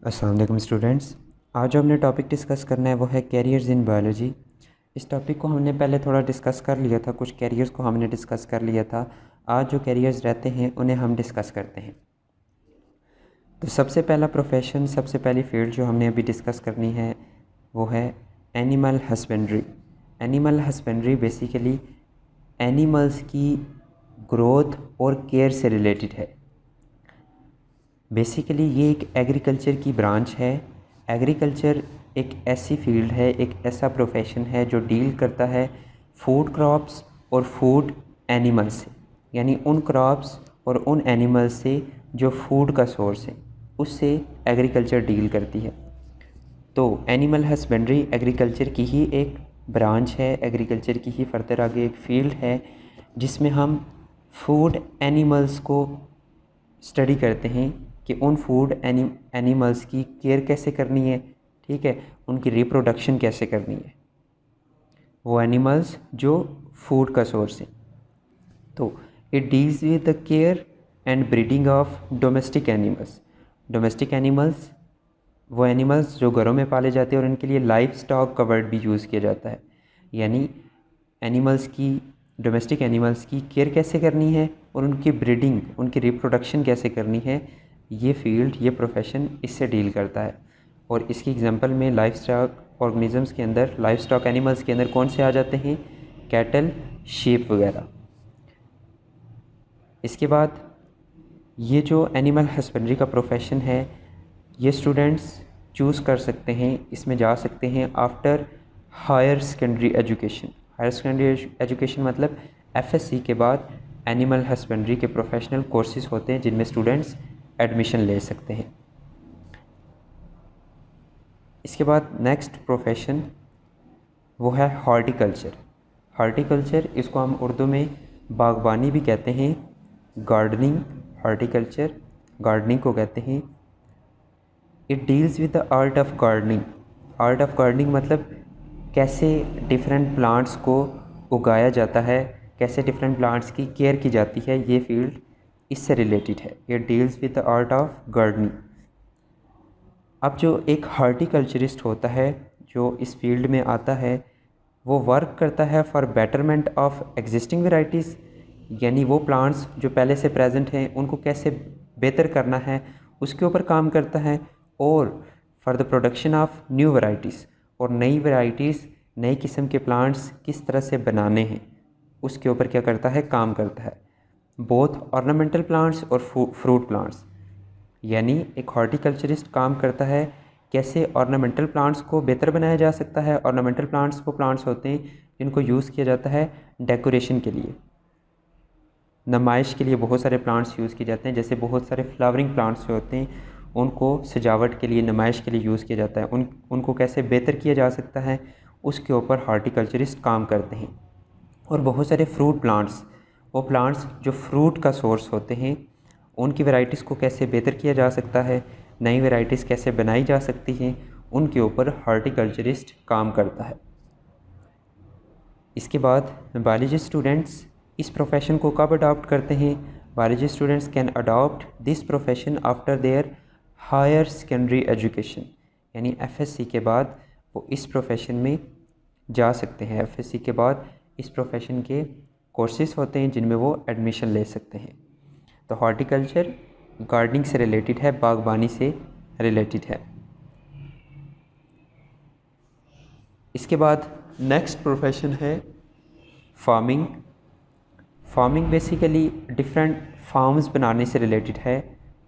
अस्सलाम वालेकुम स्टूडेंट्स। आज जो हमने टॉपिक डिस्कस करना है वो है कैरियर्स इन बायोलॉजी। इस टॉपिक को हमने पहले थोड़ा डिस्कस कर लिया था, कुछ कैरियर्स को हमने डिस्कस कर लिया था। आज जो कैरियर्स रहते हैं उन्हें हम डिस्कस करते हैं। तो सबसे पहला प्रोफेशन, सबसे पहली फील्ड जो हमने अभी डिस्कस करनी है वो है animal husbandry. Animal husbandry basically animals की ग्रोथ और केयर से रिलेटेड है। बेसिकली ये एक एग्रीकल्चर की ब्रांच है। एग्रीकल्चर एक ऐसी फील्ड है, एक ऐसा प्रोफेशन है जो डील करता है फूड क्रॉप्स और फूड एनिमल्स से, यानी उन क्रॉप्स और उन एनिमल्स से जो फूड का सोर्स है, उससे एग्रीकल्चर डील करती है। तो एनिमल हस्बेंड्री एग्रीकल्चर की ही एक ब्रांच है, एग्रीकल्चर की ही फर्दर आगे एक फील्ड है जिसमें हम फूड एनिमल्स को स्टडी करते हैं कि उन फूड एनिमल्स की केयर कैसे करनी है, ठीक है, उनकी रिप्रोडक्शन कैसे करनी है, वो एनिमल्स जो फूड का सोर्स है। तो it deals with the care and breeding of domestic animals. Domestic animals वो एनिमल्स जो घरों में पाले जाते हैं और उनके लिए लाइफ स्टॉक का वर्ड भी यूज़ किया जाता है, यानी एनिमल्स की, डोमेस्टिक एनिमल्स की केयर कैसे करनी है और उनकी ब्रीडिंग, उनकी रिप्रोडक्शन कैसे करनी है, ये फील्ड, ये प्रोफेशन इससे डील करता है। और इसकी एग्जांपल में लाइफ स्टॉक ऑर्गेनिजम्स के अंदर, लाइफ स्टॉक एनिमल्स के अंदर कौन से आ जाते हैं? कैटल, शीप वगैरह। इसके बाद ये जो एनिमल हस्बेंड्री का प्रोफेशन है, ये स्टूडेंट्स चूज़ कर सकते हैं, इसमें जा सकते हैं after higher secondary education. Higher secondary education मतलब एफएससी के बाद एनिमल हस्बेंड्री के प्रोफेशनल कोर्सेज होते हैं जिनमें स्टूडेंट्स एडमिशन ले सकते हैं। इसके बाद नेक्स्ट प्रोफेशन वो है हॉर्टिकल्चर। हॉर्टिकल्चर, इसको हम उर्दू में बागबानी भी कहते हैं, गार्डनिंग, हॉर्टिकल्चर गार्डनिंग को कहते हैं। It deals with the art of gardening. Art of gardening मतलब कैसे डिफरेंट प्लांट्स को उगाया जाता है, कैसे डिफरेंट प्लांट्स की केयर की जाती है, ये फील्ड इससे रिलेटेड है। It deals with the art of gardening. अब जो एक हॉर्टिकल्चरिस्ट होता है जो इस फील्ड में आता है, वो वर्क करता है for betterment of existing varieties, यानी वो प्लांट्स जो पहले से प्रेजेंट हैं उनको कैसे बेहतर करना है उसके ऊपर काम करता है, और for the production of new varieties, और नई वेराइटीज़, नई किस्म के प्लांट्स किस तरह से बनाने हैं उसके ऊपर क्या करता है? काम करता है। बोथ ऑर्नामेंटल प्लांट्स और फ्रूट प्लांट्स, यानी एक हॉर्टिकल्चरिस्ट काम करता है कैसे ऑर्नामेंटल प्लांट्स को बेहतर बनाया जा सकता है। ऑर्नामेंटल प्लांट्स वो प्लांट्स होते हैं जिनको यूज़ किया जाता है डेकोरेशन के लिए, नुमाइश के लिए बहुत सारे प्लांट्स यूज़ किए जाते हैं। जैसे बहुत सारे फ्लावरिंग प्लांट्स जो होते हैं उनको सजावट के लिए, नुमाइश के लिए यूज़ किया जाता है। उनको कैसे बेहतर किया जा सकता है उसके ऊपर हॉर्टिकल्चरिस्ट काम करते हैं। और बहुत सारे फ्रूट प्लांट्स, वो प्लांट्स जो फ्रूट का सोर्स होते हैं, उनकी वैरायटीज़ को कैसे बेहतर किया जा सकता है, नई वैरायटीज़ कैसे बनाई जा सकती हैं, उनके ऊपर हॉर्टिकल्चरिस्ट काम करता है। इसके बाद बायोलॉजी स्टूडेंट्स इस प्रोफेशन को कब अडॉप्ट करते हैं? Biology students can adopt this profession after their higher secondary education, यानी एफएससी के बाद वो इस प्रोफेशन में जा सकते हैं। एफएससी के बाद इस प्रोफेशन के कोर्सेज होते हैं जिनमें वो एडमिशन ले सकते हैं। तो हॉर्टिकल्चर गार्डनिंग से रिलेटेड है, बागबानी से रिलेटेड है। इसके बाद नेक्स्ट प्रोफेशन है farming. Farming basically different farms बनाने से रिलेटेड है,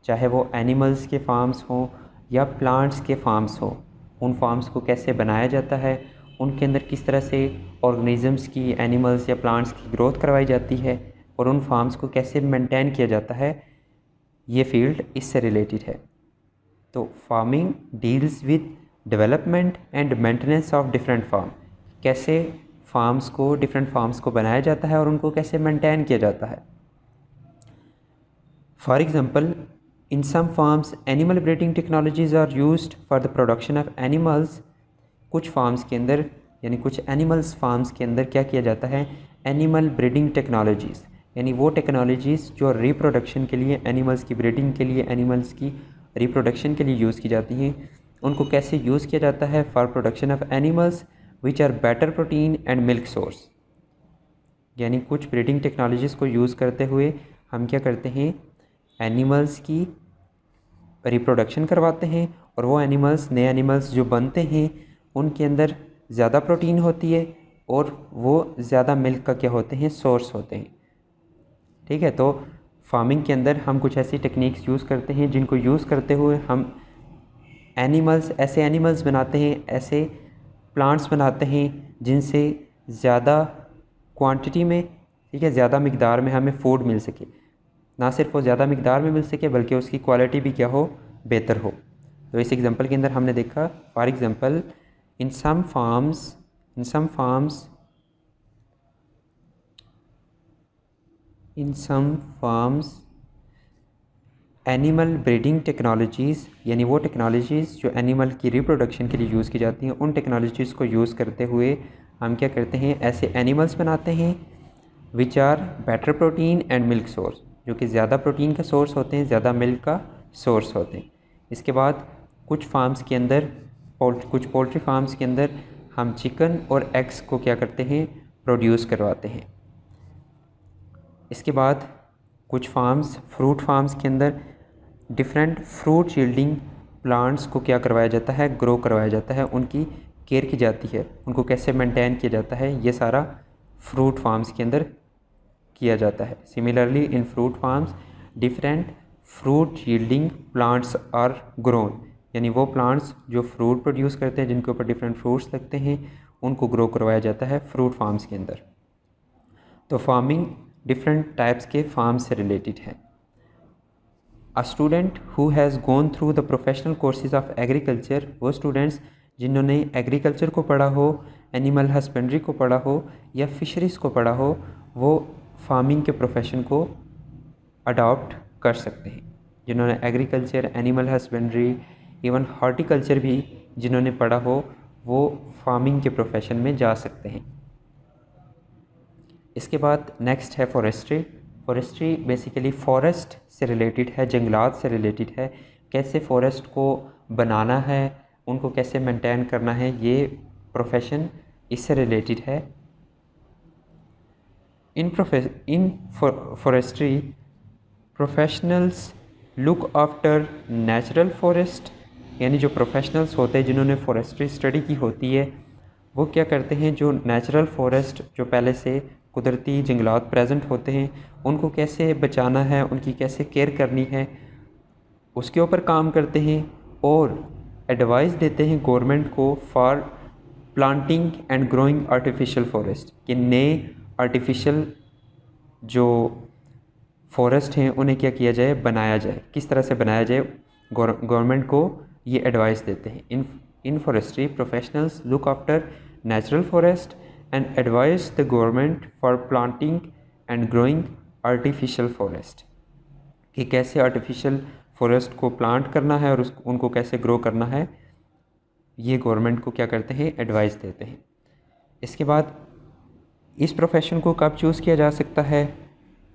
चाहे वो एनिमल्स के फार्म्स हों या प्लांट्स के फार्म्स हों। उन फार्म्स को कैसे बनाया जाता है, उनके अंदर किस तरह से ऑर्गेनिजम्स की, एनिमल्स या प्लांट्स की ग्रोथ करवाई जाती है, और उन फार्म्स को कैसे मेंटेन किया जाता है, ये फील्ड इससे रिलेटेड है। तो farming deals with development and maintenance of different farm, कैसे फार्म्स को, डिफरेंट फार्म्स को बनाया जाता है और उनको कैसे मेंटेन किया जाता है। For example, in some farms animal breeding technologies are used for the production of animals. कुछ फार्म्स के अंदर, यानी कुछ एनिमल्स फार्म्स के अंदर क्या किया जाता है? एनिमल ब्रीडिंग टेक्नोलॉजीज़, यानी वो टेक्नोलॉजीज़ जो रिप्रोडक्शन के लिए, एनिमल्स की ब्रीडिंग के लिए, एनिमल्स की रिप्रोडक्शन के लिए यूज़ की जाती हैं, उनको कैसे यूज़ किया जाता है for production of animals which are better protein and milk source. यानी कुछ ब्रीडिंग टेक्नोलॉजीज़ को यूज़ करते हुए हम क्या करते हैं, एनिमल्स की रिप्रोडक्शन करवाते हैं और वो एनिमल्स, नए एनिमल्स जो बनते हैं उनके अंदर ज़्यादा प्रोटीन होती है और वो ज़्यादा मिल्क का क्या होते हैं, सोर्स होते हैं। ठीक है, तो फार्मिंग के अंदर हम कुछ ऐसी टेक्निक्स यूज़ करते हैं जिनको यूज़ करते हुए हम ऐसे एनिमल्स बनाते हैं, ऐसे प्लांट्स बनाते हैं जिनसे ज़्यादा क्वांटिटी में, ठीक है, ज़्यादा मिकदार में हमें फूड मिल सके। ना सिर्फ वो ज़्यादा मिकदार में मिल सके बल्कि उसकी क्वालिटी भी क्या हो, बेहतर हो। तो इस एग्जांपल के अंदर हमने देखा, for example in some farms animal breeding technologies, यानी वो टेक्नोलॉजीज़ जो एनिमल की रिप्रोडक्शन के लिए यूज़ की जाती हैं, उन टेक्नोलॉजीज़ को यूज़ करते हुए हम क्या करते हैं, ऐसे एनिमल्स बनाते हैं which are better protein and milk source, जो कि ज़्यादा प्रोटीन का सोर्स होते हैं, ज़्यादा मिल्क का सोर्स होते हैं। इसके बाद कुछ फार्म्स के अंदर, कुछ पोल्ट्री फार्म्स के अंदर हम चिकन और एग्स को क्या करते हैं, प्रोड्यूस करवाते हैं। इसके बाद कुछ फार्म्स, फ्रूट फार्म्स के अंदर डिफरेंट फ्रूट यील्डिंग प्लांट्स को क्या करवाया जाता है, ग्रो करवाया जाता है, उनकी केयर की जाती है, उनको कैसे मेंटेन किया जाता है, ये सारा फ्रूट फार्म्स के अंदर किया जाता है। Similarly in fruit farms different fruit yielding plants are grown, यानी वो प्लांट्स जो फ्रूट प्रोड्यूस करते हैं, जिनके ऊपर डिफरेंट फ्रूट्स लगते हैं, उनको ग्रो करवाया जाता है फ्रूट फार्म्स के अंदर। तो फार्मिंग डिफरेंट टाइप्स के फार्म से रिलेटेड है। A student who has gone through the professional courses of agriculture, वो स्टूडेंट्स जिन्होंने एग्रीकल्चर को पढ़ा हो, एनिमल हस्बेंड्री को पढ़ा हो या फिशरीज़ को पढ़ा हो, वो फार्मिंग के प्रोफेशन को अडॉप्ट कर सकते हैं। जिन्होंने agriculture, animal husbandry, even horticulture भी जिन्होंने पढ़ा हो, वो फार्मिंग के प्रोफेशन में जा सकते हैं। इसके बाद नेक्स्ट है फॉरेस्ट्री। फॉरेस्ट्री बेसिकली फॉरेस्ट से रिलेटेड है, जंगलात से रिलेटेड है। कैसे फॉरेस्ट को बनाना है, उनको कैसे मेंटेन करना है, ये प्रोफेशन इससे रिलेटेड है। In forestry professionals look after natural forest, यानी जो प्रोफेशनल्स होते हैं जिन्होंने फॉरेस्ट्री स्टडी की होती है, वो क्या करते हैं, जो नेचुरल फॉरेस्ट जो पहले से कुदरती जंगलात प्रेजेंट होते हैं, उनको कैसे बचाना है, उनकी कैसे केयर करनी है, उसके ऊपर काम करते हैं और एडवाइस देते हैं गवर्नमेंट को for planting and growing artificial forest, कि नए आर्टिफिशियल जो फॉरेस्ट हैं उन्हें क्या किया जाए, बनाया जाए, किस तरह से बनाया जाए, गवर्नमेंट को ये एडवाइस देते हैं। In forestry professionals look after natural forest and advice the government for planting and growing artificial forest, कि कैसे आर्टिफिशियल फॉरेस्ट को प्लांट करना है और उनको कैसे ग्रो करना है, ये गवर्नमेंट को क्या करते हैं, एडवाइस देते हैं। इसके बाद इस प्रोफेशन को कब चूज़ किया जा सकता है,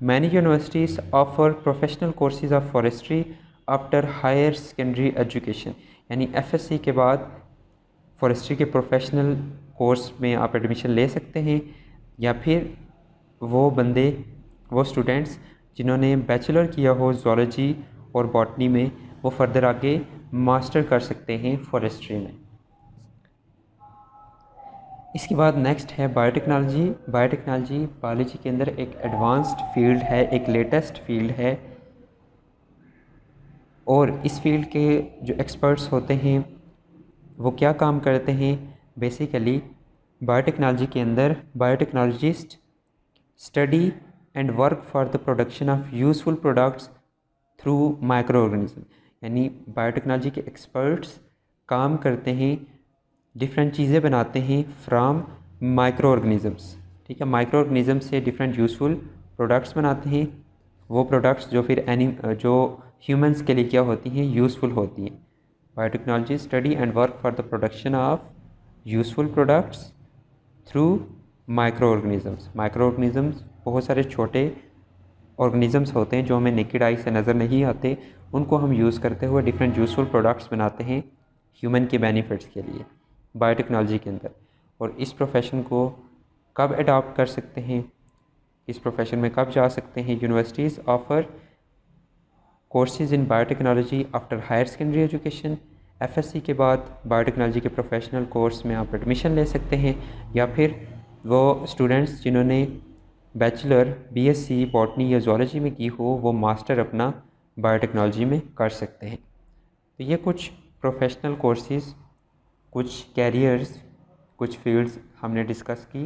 many universities offer professional courses of forestry after higher secondary education, यानी FSC के बाद फॉरेस्ट्री के प्रोफेशनल कोर्स में आप एडमिशन ले सकते हैं, या फिर वो स्टूडेंट्स जिन्होंने बैचलर किया हो ज़ूलॉजी और बॉटनी में, वो फर्दर आगे मास्टर कर सकते हैं फॉरेस्ट्री में। इसके बाद नेक्स्ट है बायोटेक्नोलॉजी। बायोटेक्नोलॉजी बायोलॉजी के अंदर एक एडवांस्ड फील्ड है, एक लेटेस्ट फील्ड है, और इस फील्ड के जो एक्सपर्ट्स होते हैं वो क्या काम करते हैं, बेसिकली बायोटेक्नोलॉजी के अंदर biotechnologist study and work for the production of useful products through micro organism, यानी बायोटेक्नोलॉजी के एक्सपर्ट्स काम करते हैं, डिफरेंट चीज़ें बनाते हैं फ्रॉम माइक्रो ऑर्गेनिजम्स। ठीक है, माइक्रो ऑर्गेनिज्म से डिफरेंट यूज़फुल प्रोडक्ट्स बनाते हैं, वो प्रोडक्ट्स जो फिर जो ह्यूमंस के लिए क्या होती हैं, यूज़फुल होती हैं। Biotechnology study and work for the production of useful products through micro organisms. Micro organisms बहुत सारे छोटे ऑर्गेनिज़म्स होते हैं जो हमें नेकेड आई से नज़र नहीं आते, उनको हम यूज़ करते हुए डिफरेंट यूज़फुल प्रोडक्ट्स बनाते हैं ह्यूमन के बेनिफिट्स के लिए बायोटेक्नोलॉजी के अंदर। और इस प्रोफेशन को कब अडॉप्ट कर सकते हैं, इस प्रोफेशन में कब जा सकते हैं? Universities offer courses in biotechnology after higher secondary education. FSc के बाद बायोटेक्नोलॉजी के प्रोफेशनल कोर्स में आप एडमिशन ले सकते हैं, या फिर वो स्टूडेंट्स जिन्होंने बैचलर बीएससी बॉटनी या ज़ूलॉजी में की हो, वो मास्टर अपना बायोटेक्नोलॉजी में कर सकते हैं। तो ये कुछ प्रोफेशनल कोर्सेज़, कुछ कैरियर्स, कुछ फील्ड्स हमने डिस्कस की।